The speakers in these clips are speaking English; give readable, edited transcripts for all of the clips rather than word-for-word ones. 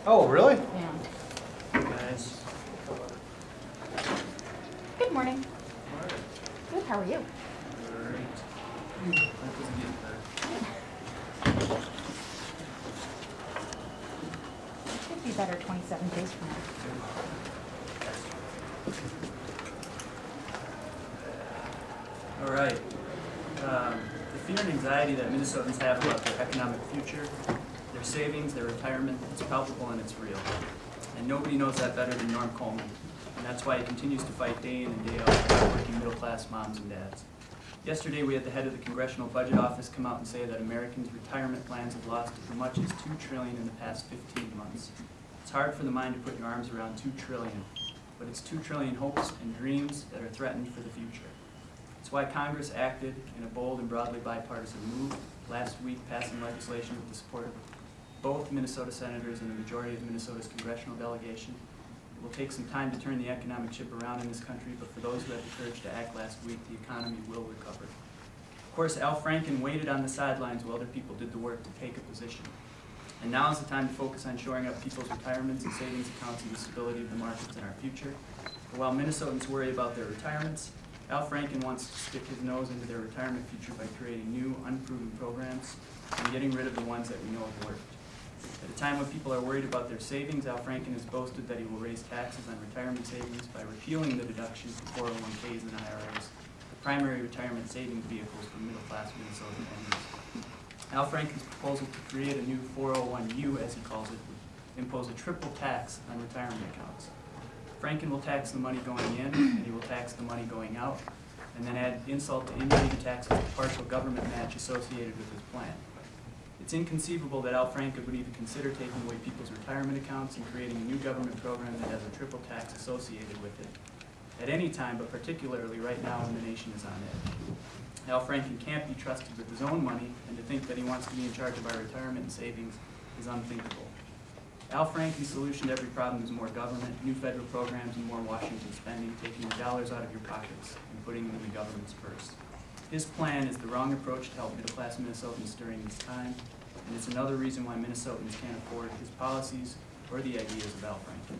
Oh, really? Yeah. Guys. Good morning. Good, how are you? Great. That doesn't get better. It should be better 27 days from now. All right. The fear and anxiety that Minnesotans have about their economic future, their savings, their retirement, it's palpable and it's real. And nobody knows that better than Norm Coleman. And that's why he continues to fight day in and day out for working middle-class moms and dads. Yesterday, we had the head of the Congressional Budget Office come out and say that Americans' retirement plans have lost as much as $2 trillion in the past 15 months. It's hard for the mind to put your arms around $2 trillion, but it's $2 trillion hopes and dreams that are threatened for the future. It's why Congress acted in a bold and broadly bipartisan move last week, passing legislation with the support of both Minnesota senators and the majority of Minnesota's congressional delegation. It will take some time to turn the economic ship around in this country, but for those who had the courage to act last week, the economy will recover. Of course, Al Franken waited on the sidelines while other people did the work to take a position. And now is the time to focus on shoring up people's retirements and savings accounts and the stability of the markets in our future. But while Minnesotans worry about their retirements, Al Franken wants to stick his nose into their retirement future by creating new, unproven programs and getting rid of the ones that we know have worked. At a time when people are worried about their savings, Al Franken has boasted that he will raise taxes on retirement savings by repealing the deduction for 401ks and IRAs, the primary retirement savings vehicles for middle-class Minnesotan owners. Al Franken's proposal to create a new 401U, as he calls it, would impose a triple tax on retirement accounts. Franken will tax the money going in, and he will tax the money going out, and then add insult to injury and taxes the partial government match associated with his plan. It's inconceivable that Al Franken would even consider taking away people's retirement accounts and creating a new government program that has a triple tax associated with it at any time, but particularly right now when the nation is on edge. Al Franken can't be trusted with his own money, and to think that he wants to be in charge of our retirement and savings is unthinkable. Al Franken's solution to every problem is more government, new federal programs, and more Washington spending, taking the dollars out of your pockets and putting them in the government's purse. His plan is the wrong approach to help middle-class Minnesotans during this time, and it's another reason why Minnesotans can't afford his policies or the ideas of Al Franken.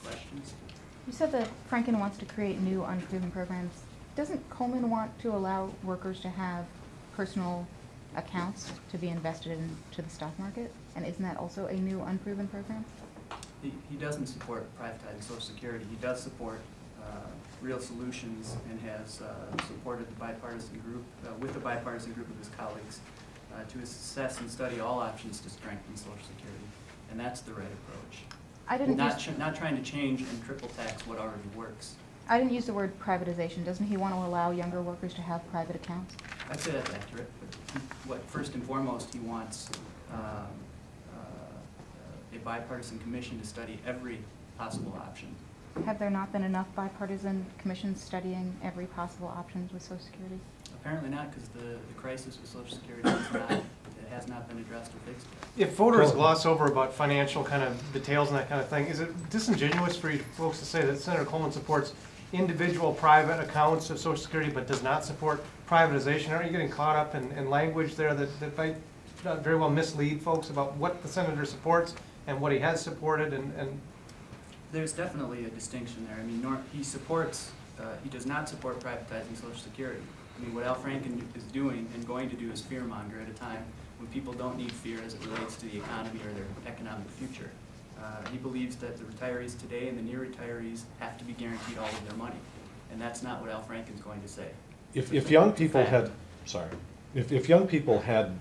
Questions? You said that Franken wants to create new, unproven programs. Doesn't Coleman want to allow workers to have personal accounts to be invested into the stock market? And isn't that also a new, unproven program? He doesn't support privatizing Social Security. He does support real solutions and has supported the bipartisan group, with the bipartisan group of his colleagues, to assess and study all options to strengthen Social Security. And that's the right approach. I didn't not trying to change and triple tax what already works. I didn't use the word privatization. Doesn't he want to allow younger workers to have private accounts? I'd say that's accurate, but first and foremost, he wants a bipartisan commission to study every possible option. Have there not been enough bipartisan commissions studying every possible options with Social Security? Apparently not, because the crisis with Social Security has not been addressed or fixed If voters gloss over about financial kind of details and that kind of thing, is it disingenuous for you folks to say that Senator Coleman supports individual private accounts of Social Security but does not support privatization? Aren't you getting caught up in language there that might very well mislead folks about what the senator supports and what he has supported? And There's definitely a distinction there. I mean, he supports, he does not support privatizing Social Security. I mean, what Al Franken is doing and going to do is fearmonger at a time when people don't need fear as it relates to the economy or their economic future. He believes that the retirees today and the near retirees have to be guaranteed all of their money, and that's not what Al Franken's going to say. If young people had, sorry, if young people had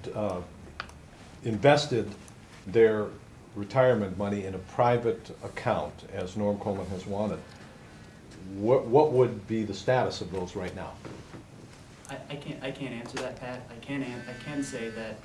invested their retirement money in a private account, as Norm Coleman has wanted, what would be the status of those right now? I can't answer that, Pat. I can say that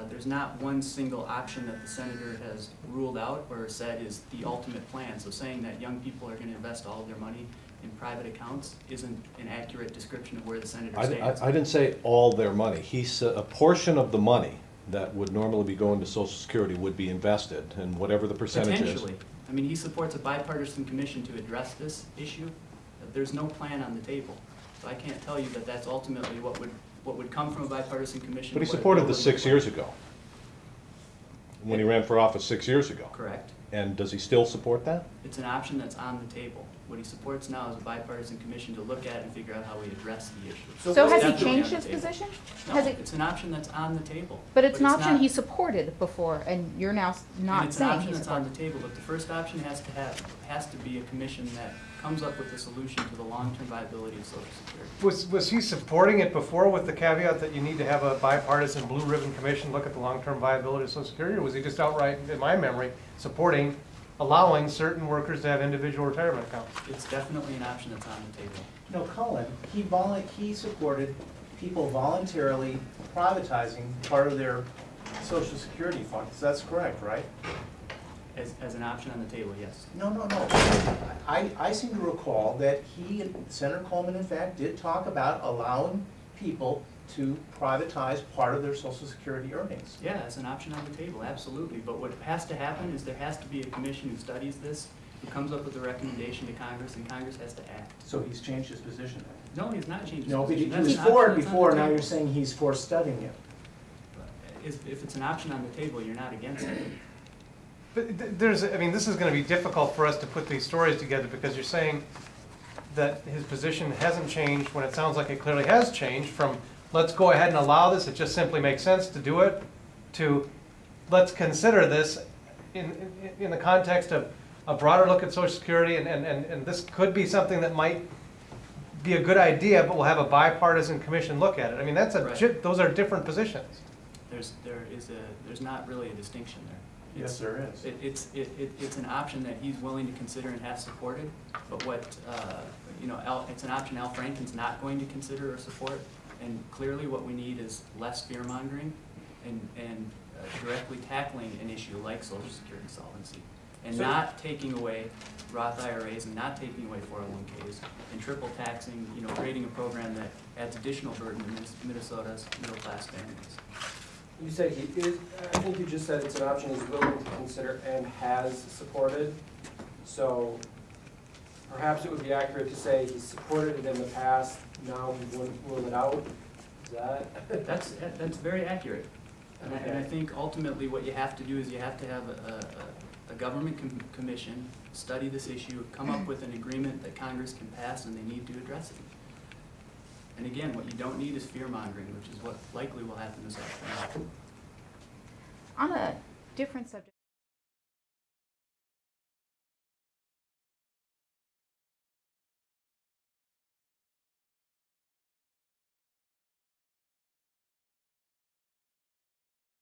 there's not one single option that the senator has ruled out or said is the ultimate plan. So saying that young people are going to invest all of their money in private accounts isn't an accurate description of where the senator stands. I didn't say all their money. He said a portion of the money that would normally be going to Social Security would be invested, and whatever the percentage is. Potentially. I mean, he supports a bipartisan commission to address this issue. There's no plan on the table. So I can't tell you that that's ultimately what would come from a bipartisan commission. But he supported this 6 years ago. when he ran for office 6 years ago. Correct. And does he still support that? It's an option that's on the table. What he supports now is a bipartisan commission to look at and figure out how we address the issue. So has he Definitely changed on the his table. position? No, Has it? it's an option that's on the table. But it's an option not- he supported before, and you're now and not it's an saying option he that's on supported. the table, but the first option has to be a commission that comes up with a solution to the long-term viability of Social Security. Was he supporting it before with the caveat that you need to have a bipartisan blue ribbon commission look at the long-term viability of Social Security? Or was he just outright, in my memory, supporting allowing certain workers to have individual retirement accounts? It's definitely an option that's on the table. No, Cullen, he supported people voluntarily privatizing part of their Social Security funds. That's correct, right? As an option on the table, yes. No. I seem to recall that Senator Coleman, in fact, did talk about allowing people to privatize part of their Social Security earnings. Yeah, it's an option on the table, absolutely. But what has to happen is there has to be a commission who studies this, who comes up with a recommendation to Congress, and Congress has to act. So he's changed his position. No, he's not changing his No, but he position. That's was an for option it that's on before, the now you're table. saying he's for studying it. If it's an option on the table, you're not against it. But this is gonna be difficult for us to put these stories together, because you're saying that his position hasn't changed when it sounds like it clearly has changed from, let's go ahead and allow this, it just simply makes sense to do it, to, let's consider this in the context of a broader look at Social Security, and this could be something that might be a good idea, but we'll have a bipartisan commission look at it. I mean, Right. those are different positions. There's not really a distinction there. Yes, there is. It's an option that he's willing to consider and has supported, but it's an option Al Franken's not going to consider or support, and clearly what we need is less fear mongering and directly tackling an issue like Social Security solvency, and not taking away Roth IRAs and not taking away 401ks and triple taxing, creating a program that adds additional burden to Minnesota's middle class families. You said he is, I think you just said it's an option he's willing to consider and has supported. So perhaps it would be accurate to say he's supported it in the past, now he wouldn't rule it out. Is that? That's very accurate. And I think ultimately what you have to do is you have to have a government commission study this issue, come up with an agreement that Congress can pass, and they need to address it. And again, what you don't need is fear mongering, which is what likely will happen this afternoon. On a different subject.